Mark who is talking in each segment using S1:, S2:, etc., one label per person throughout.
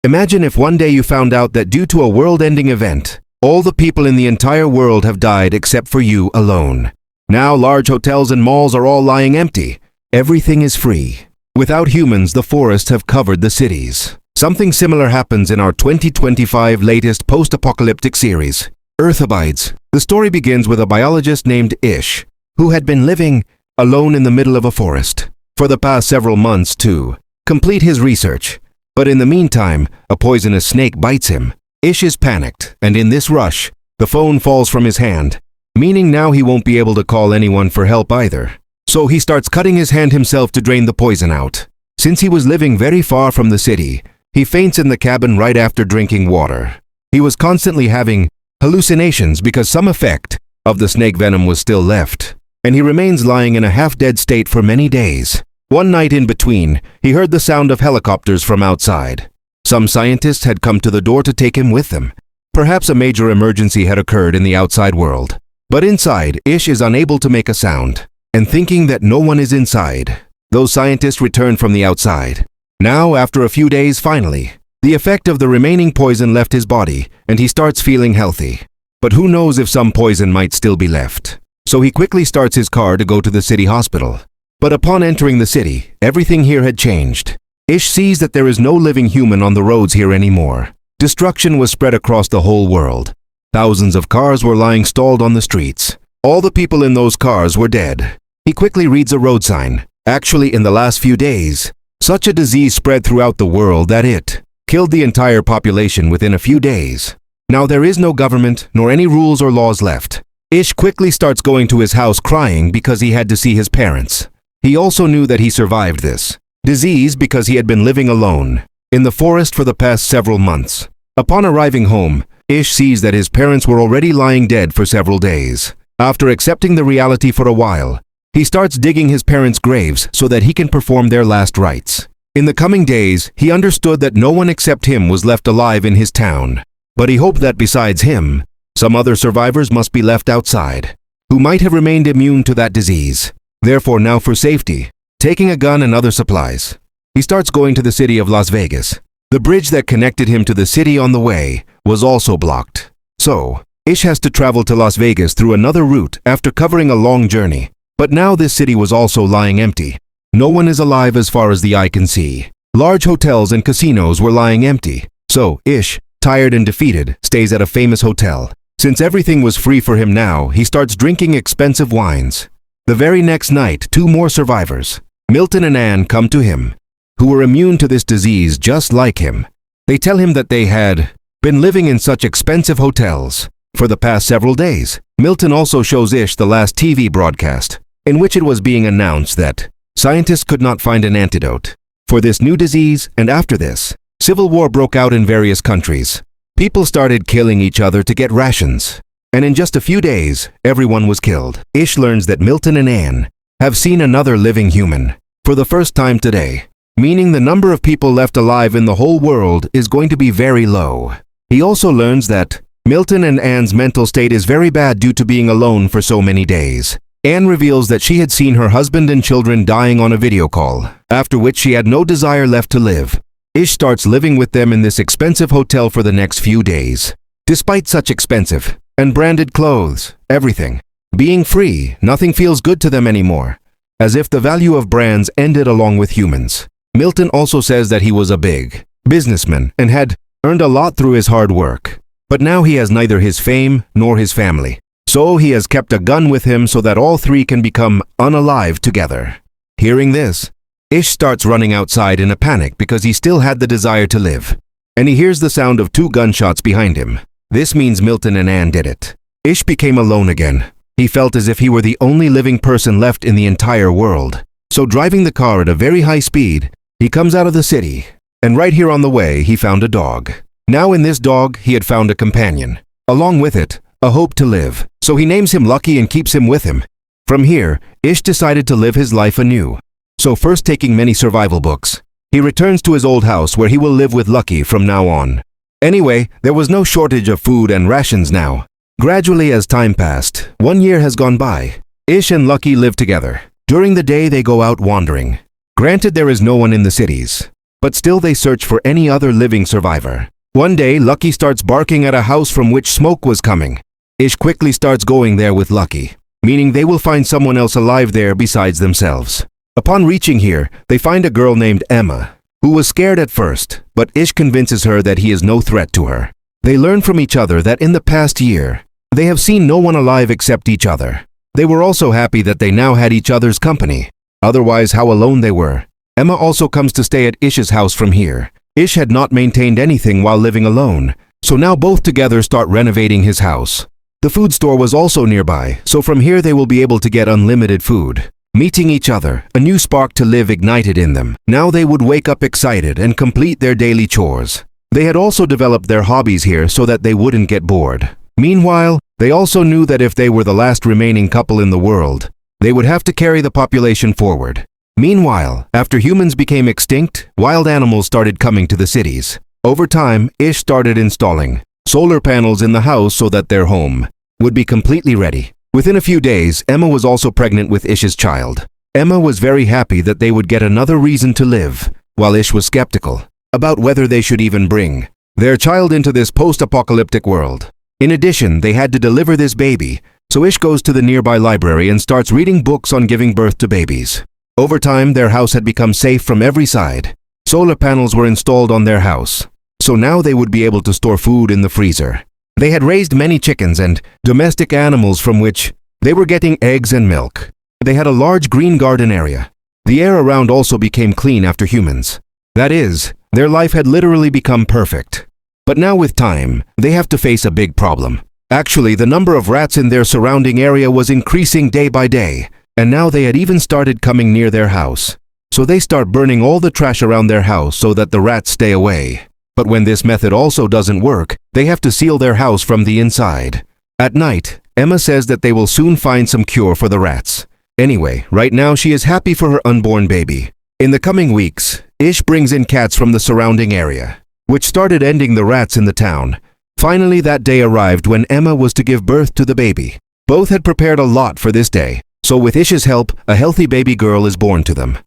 S1: Imagine if one day you found out that due to a world-ending event, all the people in the entire world have died except for you alone. Now large hotels and malls are all lying empty. Everything is free. Without humans, the forests have covered the cities. Something similar happens in our 2025 latest post-apocalyptic series, Earth Abides. The story begins with a biologist named Ish, who had been living alone in the middle of a forest for the past several months to complete his research. But in the meantime, a poisonous snake bites him. Ish is panicked, and in this rush, the phone falls from his hand, meaning now he won't be able to call anyone for help either. So he starts cutting his hand himself to drain the poison out. Since he was living very far from the city, he faints in the cabin right after drinking water. He was constantly having hallucinations because some effect of the snake venom was still left, and he remains lying in a half-dead state for many days. One night in between, he heard the sound of helicopters from outside. Some scientists had come to the door to take him with them. Perhaps a major emergency had occurred in the outside world. But inside, Ish is unable to make a sound, and thinking that no one is inside, those scientists return from the outside. Now, after a few days, finally, the effect of the remaining poison left his body, and he starts feeling healthy. But who knows if some poison might still be left. So he quickly starts his car to go to the city hospital. But upon entering the city, everything here had changed. Ish sees that there is no living human on the roads here anymore. Destruction was spread across the whole world. Thousands of cars were lying stalled on the streets. All the people in those cars were dead. He quickly reads a road sign. Actually, in the last few days, such a disease spread throughout the world that it killed the entire population within a few days. Now there is no government, nor any rules or laws left. Ish quickly starts going to his house crying because he had to see his parents. He also knew that he survived this disease because he had been living alone in the forest for the past several months. Upon arriving home, Ish sees that his parents were already lying dead for several days. After accepting the reality for a while, he starts digging his parents' graves so that he can perform their last rites. In the coming days, he understood that no one except him was left alive in his town. But he hoped that besides him, some other survivors must be left outside, who might have remained immune to that disease. Therefore, now for safety, taking a gun and other supplies, he starts going to the city of Las Vegas. The bridge that connected him to the city on the way was also blocked. So, Ish has to travel to Las Vegas through another route after covering a long journey. But now this city was also lying empty. No one is alive as far as the eye can see. Large hotels and casinos were lying empty. So, Ish, tired and defeated, stays at a famous hotel. Since everything was free for him now, he starts drinking expensive wines. The very next night, two more survivors, Milton and Anne, come to him, who were immune to this disease just like him. They tell him that they had been living in such expensive hotels for the past several days. Milton also shows Ish the last TV broadcast, in which it was being announced that scientists could not find an antidote for this new disease, and after this, civil war broke out in various countries. People started killing each other to get rations, and in just a few days, everyone was killed. Ish learns that Milton and Anne have seen another living human for the first time today, meaning the number of people left alive in the whole world is going to be very low. He also learns that Milton and Anne's mental state is very bad due to being alone for so many days. Anne reveals that she had seen her husband and children dying on a video call, after which she had no desire left to live. Ish starts living with them in this expensive hotel for the next few days. Despite such expensive and branded clothes, everything being free, nothing feels good to them anymore, as if the value of brands ended along with humans. Milton also says that he was a big businessman and had earned a lot through his hard work. But now he has neither his fame nor his family. So he has kept a gun with him so that all three can become unalive together. Hearing this, Ish starts running outside in a panic because he still had the desire to live. And he hears the sound of 2 gunshots behind him. This means Milton and Anne did it. Ish became alone again. He felt as if he were the only living person left in the entire world. So driving the car at a very high speed, he comes out of the city. And right here on the way, he found a dog. Now in this dog, he had found a companion. Along with it, a hope to live. So he names him Lucky and keeps him with him. From here, Ish decided to live his life anew. So first taking many survival books, he returns to his old house where he will live with Lucky from now on. Anyway, there was no shortage of food and rations now. Gradually as time passed, 1 year has gone by. Ish and Lucky live together. During the day they go out wandering. Granted there is no one in the cities, but still they search for any other living survivor. One day, Lucky starts barking at a house from which smoke was coming. Ish quickly starts going there with Lucky, meaning they will find someone else alive there besides themselves. Upon reaching here, they find a girl named Emma, who was scared at first, but Ish convinces her that he is no threat to her. They learn from each other that in the past year, they have seen no one alive except each other. They were also happy that they now had each other's company. Otherwise, how alone they were. Emma also comes to stay at Ish's house from here. Ish had not maintained anything while living alone, so now both together start renovating his house. The food store was also nearby, so from here they will be able to get unlimited food. Meeting each other, a new spark to live ignited in them. Now they would wake up excited and complete their daily chores. They had also developed their hobbies here so that they wouldn't get bored. Meanwhile, they also knew that if they were the last remaining couple in the world, they would have to carry the population forward. Meanwhile, after humans became extinct, wild animals started coming to the cities. Over time, Ish started installing solar panels in the house so that their home would be completely ready. Within a few days, Emma was also pregnant with Ish's child. Emma was very happy that they would get another reason to live, while Ish was skeptical about whether they should even bring their child into this post-apocalyptic world. In addition, they had to deliver this baby, so Ish goes to the nearby library and starts reading books on giving birth to babies. Over time, their house had become safe from every side. Solar panels were installed on their house, so now they would be able to store food in the freezer. They had raised many chickens and domestic animals from which they were getting eggs and milk. They had a large green garden area. The air around also became clean after humans. That is, their life had literally become perfect. But now with time, they have to face a big problem. Actually, the number of rats in their surrounding area was increasing day by day, and now they had even started coming near their house. So they start burning all the trash around their house so that the rats stay away. But when this method also doesn't work, they have to seal their house from the inside. At night, Emma says that they will soon find some cure for the rats. Anyway, right now she is happy for her unborn baby. In the coming weeks, Ish brings in cats from the surrounding area, which started ending the rats in the town. Finally, that day arrived when Emma was to give birth to the baby. Both had prepared a lot for this day, so with Ish's help, a healthy baby girl is born to them.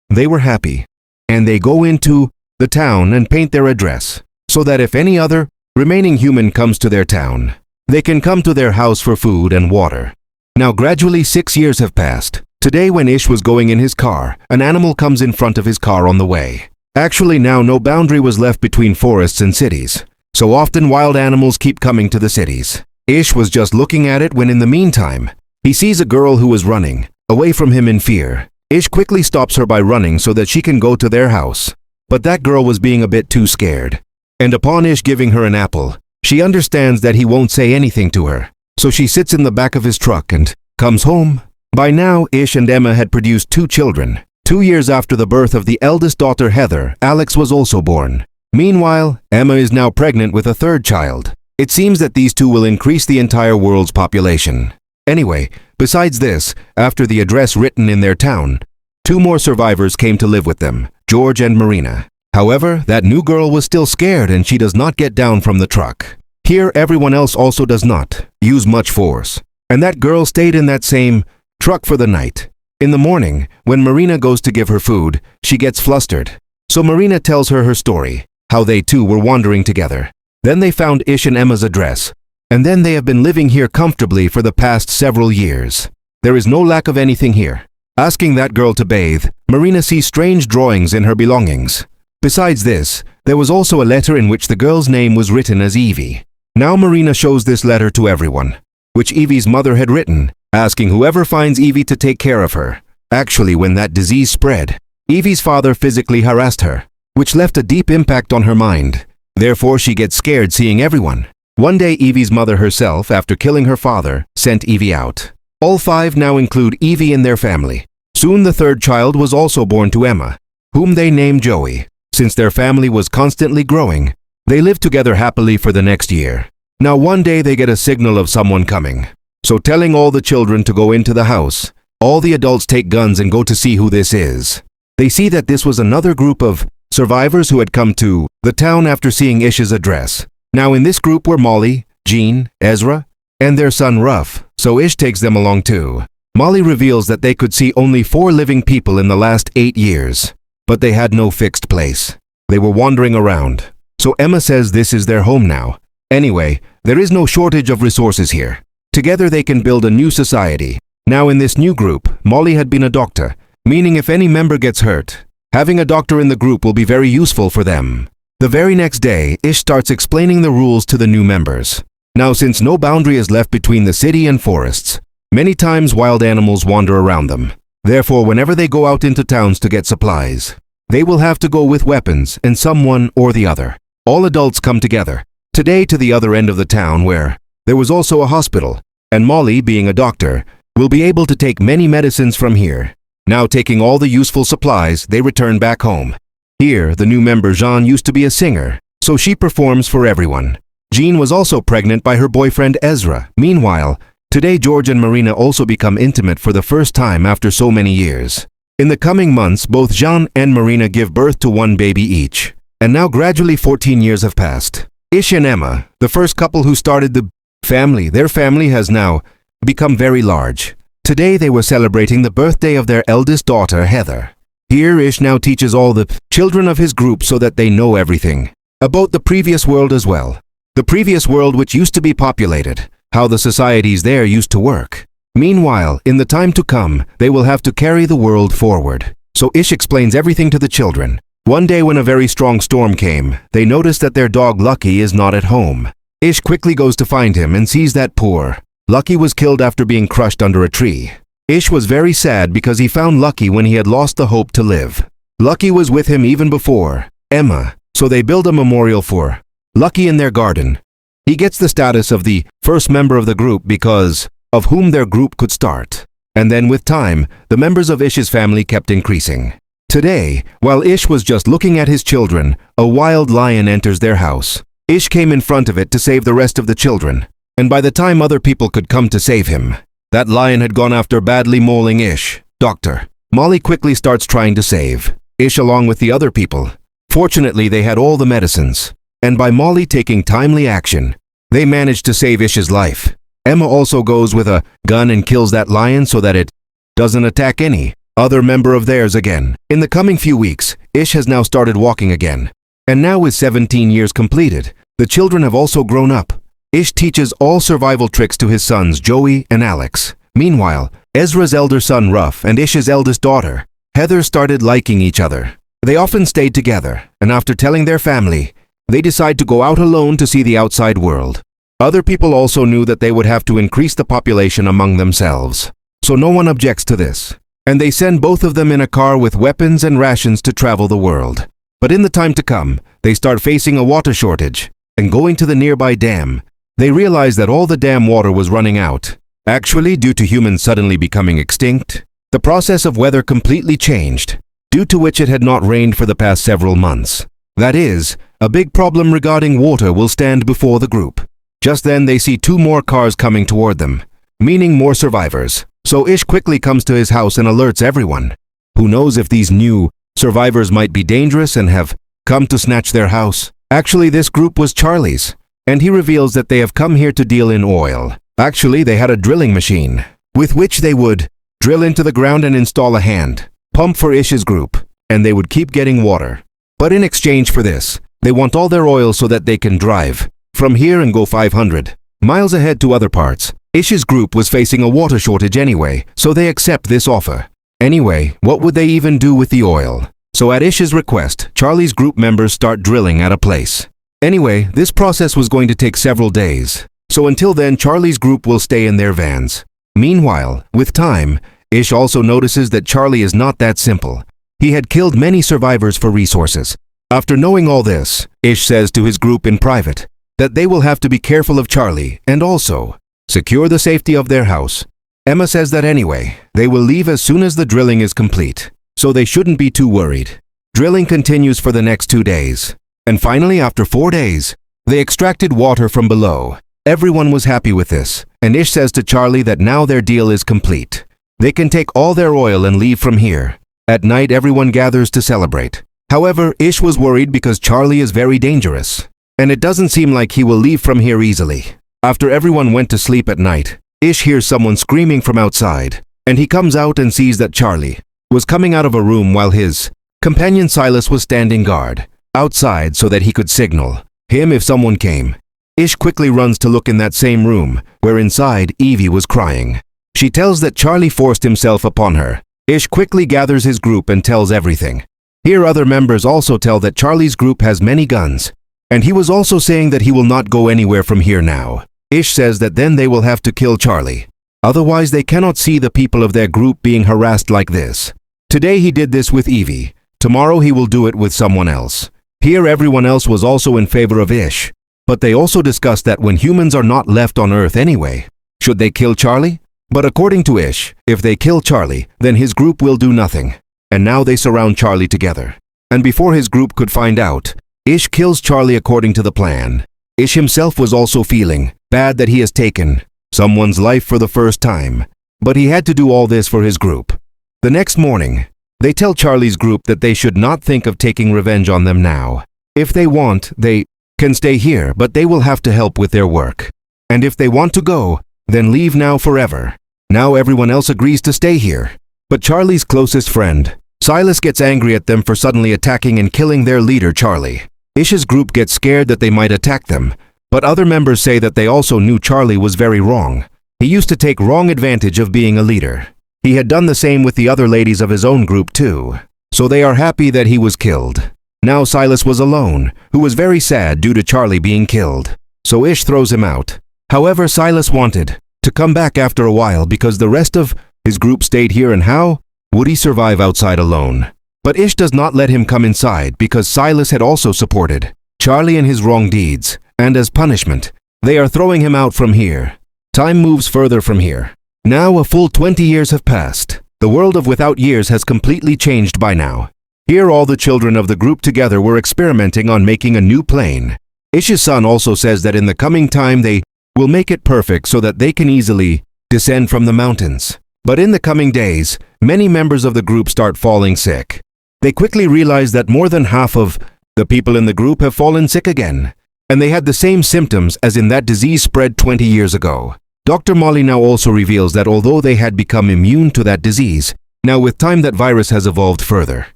S1: They were happy, and they go into the town and paint their address, so that if any other remaining human comes to their town, they can come to their house for food and water. Now gradually 6 years have passed. Today when Ish was going in his car, an animal comes in front of his car on the way. Actually now no boundary was left between forests and cities, so often wild animals keep coming to the cities. Ish was just looking at it when in the meantime, he sees a girl who is running away from him in fear. Ish quickly stops her by running so that she can go to their house. But that girl was being a bit too scared. And upon Ish giving her an apple, she understands that he won't say anything to her. So she sits in the back of his truck and comes home. By now, Ish and Emma had produced 2 children. 2 years after the birth of the eldest daughter Heather, Alex was also born. Meanwhile, Emma is now pregnant with a 3rd child. It seems that these 2 will increase the entire world's population. Anyway, besides this, after the address written in their town, 2 more survivors came to live with them, George and Marina. However, that new girl was still scared and she does not get down from the truck. Here, everyone else also does not use much force. And that girl stayed in that same truck for the night. In the morning, when Marina goes to give her food, she gets flustered. So Marina tells her story, how they 2 were wandering together. Then they found Ish and Emma's address. And then they have been living here comfortably for the past several years. There is no lack of anything here. Asking that girl to bathe, Marina sees strange drawings in her belongings. Besides this, there was also a letter in which the girl's name was written as Evie. Now Marina shows this letter to everyone, which Evie's mother had written, asking whoever finds Evie to take care of her. Actually, when that disease spread, Evie's father physically harassed her, which left a deep impact on her mind. Therefore, she gets scared seeing everyone. One day, Evie's mother herself, after killing her father, sent Evie out. All 5 now include Evie in their family. Soon the 3rd child was also born to Emma, whom they named Joey. Since their family was constantly growing, they lived together happily for the next year. Now one day they get a signal of someone coming. So telling all the children to go into the house, all the adults take guns and go to see who this is. They see that this was another group of survivors who had come to the town after seeing Ish's address. Now in this group were Molly, Jean, Ezra, and their son Ruff, so Ish takes them along too. Molly reveals that they could see only 4 living people in the last 8 years, but they had no fixed place. They were wandering around. So Emma says this is their home now. Anyway, there is no shortage of resources here. Together they can build a new society. Now in this new group, Molly had been a doctor, meaning if any member gets hurt, having a doctor in the group will be very useful for them. The very next day, Ish starts explaining the rules to the new members. Now since no boundary is left between the city and forests, many times wild animals wander around them. Therefore, whenever they go out into towns to get supplies, they will have to go with weapons and someone or the other. All adults come together, today to the other end of the town where there was also a hospital, and Molly, being a doctor, will be able to take many medicines from here. Now taking all the useful supplies, they return back home. Here, the new member Jean used to be a singer, so she performs for everyone. Jean was also pregnant by her boyfriend Ezra. Meanwhile, today George and Marina also become intimate for the first time after so many years. In the coming months, both Jean and Marina give birth to one baby each. And now gradually 14 years have passed. Ish and Emma, the first couple who started the family, their family has now become very large. Today they were celebrating the birthday of their eldest daughter, Heather. Here Ish now teaches all the children of his group so that they know everything about the previous world as well. The previous world which used to be populated, how the societies there used to work. Meanwhile, in the time to come, they will have to carry the world forward. So Ish explains everything to the children. One day when a very strong storm came, they noticed that their dog Lucky is not at home. Ish quickly goes to find him and sees that poor Lucky was killed after being crushed under a tree. Ish was very sad because he found Lucky when he had lost the hope to live. Lucky was with him even before Emma, so they build a memorial for Lucky in their garden. He gets the status of the first member of the group because of whom their group could start. And then with time, the members of Ish's family kept increasing. Today, while Ish was just looking at his children, a wild lion enters their house. Ish came in front of it to save the rest of the children. And by the time other people could come to save him, that lion had gone after badly mauling Ish. Doctor Molly quickly starts trying to save Ish along with the other people. Fortunately, they had all the medicines. And by Molly taking timely action, they managed to save Ish's life. Emma also goes with a gun and kills that lion so that it doesn't attack any other member of theirs again. In the coming few weeks, Ish has now started walking again. And now with 17 years completed, the children have also grown up. Ish teaches all survival tricks to his sons Joey and Alex. Meanwhile, Ezra's elder son Ruff and Ish's eldest daughter, Heather, started liking each other. They often stayed together, and after telling their family, they decide to go out alone to see the outside world. Other people also knew that they would have to increase the population among themselves, so no one objects to this. And they send both of them in a car with weapons and rations to travel the world. But in the time to come, they start facing a water shortage, and going to the nearby dam, they realize that all the dam water was running out. Actually, due to humans suddenly becoming extinct, the process of weather completely changed, due to which it had not rained for the past several months. That is, a big problem regarding water will stand before the group. Just then they see two more cars coming toward them, meaning more survivors. So Ish quickly comes to his house and alerts everyone. Who knows if these new survivors might be dangerous and have come to snatch their house. Actually, this group was Charlie's, and he reveals that they have come here to deal in oil. Actually, they had a drilling machine, with which they would drill into the ground and install a hand pump for Ish's group, and they would keep getting water. But in exchange for this, they want all their oil so that they can drive from here and go 500 miles ahead to other parts. Ish's group was facing a water shortage anyway, so they accept this offer. Anyway, what would they even do with the oil? So at Ish's request, Charlie's group members start drilling at a place. Anyway, this process was going to take several days. So until then, Charlie's group will stay in their vans. Meanwhile, with time, Ish also notices that Charlie is not that simple. He had killed many survivors for resources. After knowing all this, Ish says to his group in private that they will have to be careful of Charlie and also secure the safety of their house. Emma says that anyway, they will leave as soon as the drilling is complete, so they shouldn't be too worried. Drilling continues for the next 2 days. And finally, after 4 days, they extracted water from below. Everyone was happy with this, and Ish says to Charlie that now their deal is complete. They can take all their oil and leave from here. At night, everyone gathers to celebrate. However, Ish was worried because Charlie is very dangerous, and it doesn't seem like he will leave from here easily. After everyone went to sleep at night, Ish hears someone screaming from outside, and he comes out and sees that Charlie was coming out of a room while his companion Silas was standing guard. outside so that he could signal him if someone came. Ish quickly runs to look in that same room, where inside Evie was crying. She tells that Charlie forced himself upon her. Ish quickly gathers his group and tells everything. Here other members also tell that Charlie's group has many guns, and he was also saying that he will not go anywhere from here now. Ish says that then they will have to kill Charlie. Otherwise they cannot see the people of their group being harassed like this. Today he did this with Evie. Tomorrow he will do it with someone else. Here everyone else was also in favor of Ish. But they also discussed that when humans are not left on Earth anyway, should they kill Charlie? But according to Ish, if they kill Charlie, then his group will do nothing. And now they surround Charlie together. And before his group could find out, Ish kills Charlie according to the plan. Ish himself was also feeling bad that he has taken someone's life for the first time. But he had to do all this for his group. The next morning, they tell Charlie's group that they should not think of taking revenge on them now. If they want, they can stay here, but they will have to help with their work. And if they want to go, then leave now forever. Now everyone else agrees to stay here. But Charlie's closest friend, Silas, gets angry at them for suddenly attacking and killing their leader, Charlie. Ish's group gets scared that they might attack them, but other members say that they also knew Charlie was very wrong. He used to take wrong advantage of being a leader. He had done the same with the other ladies of his own group too. So they are happy that he was killed. Now Silas was alone, who was very sad due to Charlie being killed. So Ish throws him out. However, Silas wanted to come back after a while because the rest of his group stayed here, and how would he survive outside alone? But Ish does not let him come inside because Silas had also supported Charlie in his wrong deeds, and as punishment, they are throwing him out from here. Time moves further from here. Now a full 20 years have passed. The world of Without Years has completely changed by now. Here all the children of the group together were experimenting on making a new plane. Ish's son also says that in the coming time they will make it perfect so that they can easily descend from the mountains. But in the coming days, many members of the group start falling sick. They quickly realize that more than half of the people in the group have fallen sick again, and they had the same symptoms as in that disease spread 20 years ago. Dr. Molly now also reveals that although they had become immune to that disease, now with time that virus has evolved further.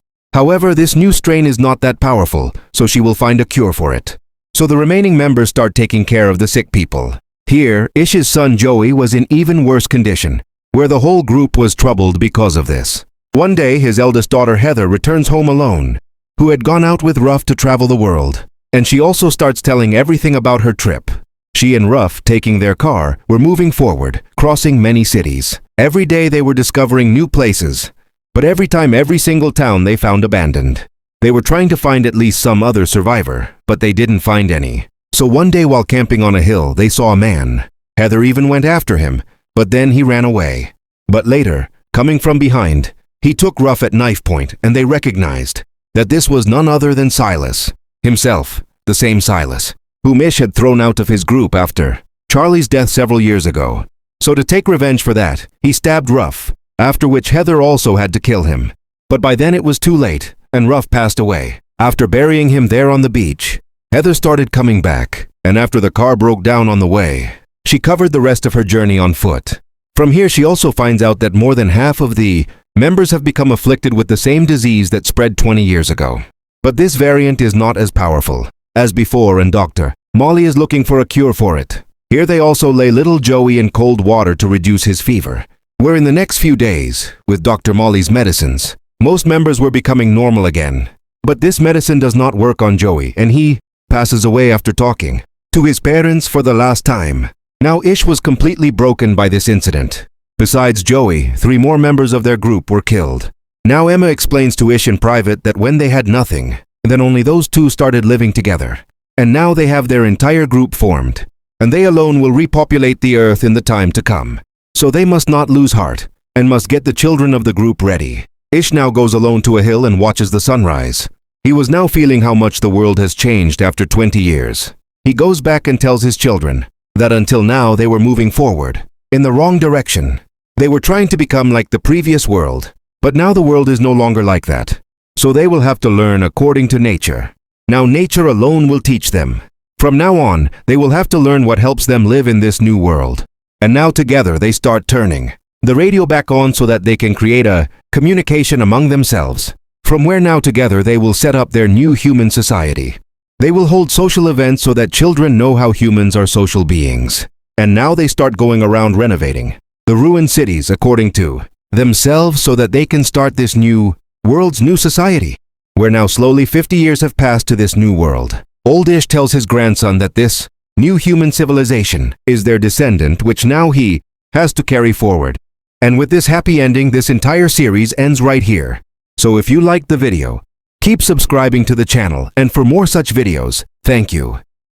S1: However, this new strain is not that powerful, so she will find a cure for it. So the remaining members start taking care of the sick people. Here, Ish's son Joey was in even worse condition, where the whole group was troubled because of this. One day, his eldest daughter Heather returns home alone, who had gone out with Ruff to travel the world, and she also starts telling everything about her trip. She and Ruff, taking their car, were moving forward, crossing many cities. Every day they were discovering new places, but every time every single town they found abandoned. They were trying to find at least some other survivor, but they didn't find any. So one day while camping on a hill, they saw a man. Heather even went after him, but then he ran away. But later, coming from behind, he took Ruff at knife point, and they recognized that this was none other than Silas himself, the same Silas whom Ish had thrown out of his group after Charlie's death several years ago. So to take revenge for that, he stabbed Ruff, after which Heather also had to kill him. But by then it was too late, and Ruff passed away. After burying him there on the beach, Heather started coming back, and after the car broke down on the way, she covered the rest of her journey on foot. From here she also finds out that more than half of the members have become afflicted with the same disease that spread 20 years ago. But this variant is not as powerful as before, and Dr. Molly is looking for a cure for it. Here they also lay little Joey in cold water to reduce his fever, where in the next few days, with Dr. Molly's medicines, most members were becoming normal again. But this medicine does not work on Joey, and he passes away after talking to his parents for the last time. Now Ish was completely broken by this incident. Besides Joey, 3 more members of their group were killed. Now Emma explains to Ish in private that when they had nothing, then only those 2 started living together. And now they have their entire group formed, and they alone will repopulate the earth in the time to come. So they must not lose heart, and must get the children of the group ready. Ish now goes alone to a hill and watches the sunrise. He was now feeling how much the world has changed after 20 years. He goes back and tells his children that until now they were moving forward, in the wrong direction. They were trying to become like the previous world, but now the world is no longer like that. So they will have to learn according to nature. Now nature alone will teach them. From now on, they will have to learn what helps them live in this new world. And now together they start turning the radio back on so that they can create a communication among themselves. From where now together they will set up their new human society. They will hold social events so that children know how humans are social beings. And now they start going around renovating the ruined cities according to themselves so that they can start this new world's new society. Where now slowly 50 years have passed to this new world. Old Ish tells his grandson that this new human civilization is their descendant, which now he has to carry forward. And with this happy ending, this entire series ends right here. So if you liked the video, keep subscribing to the channel, and for more such videos, thank you.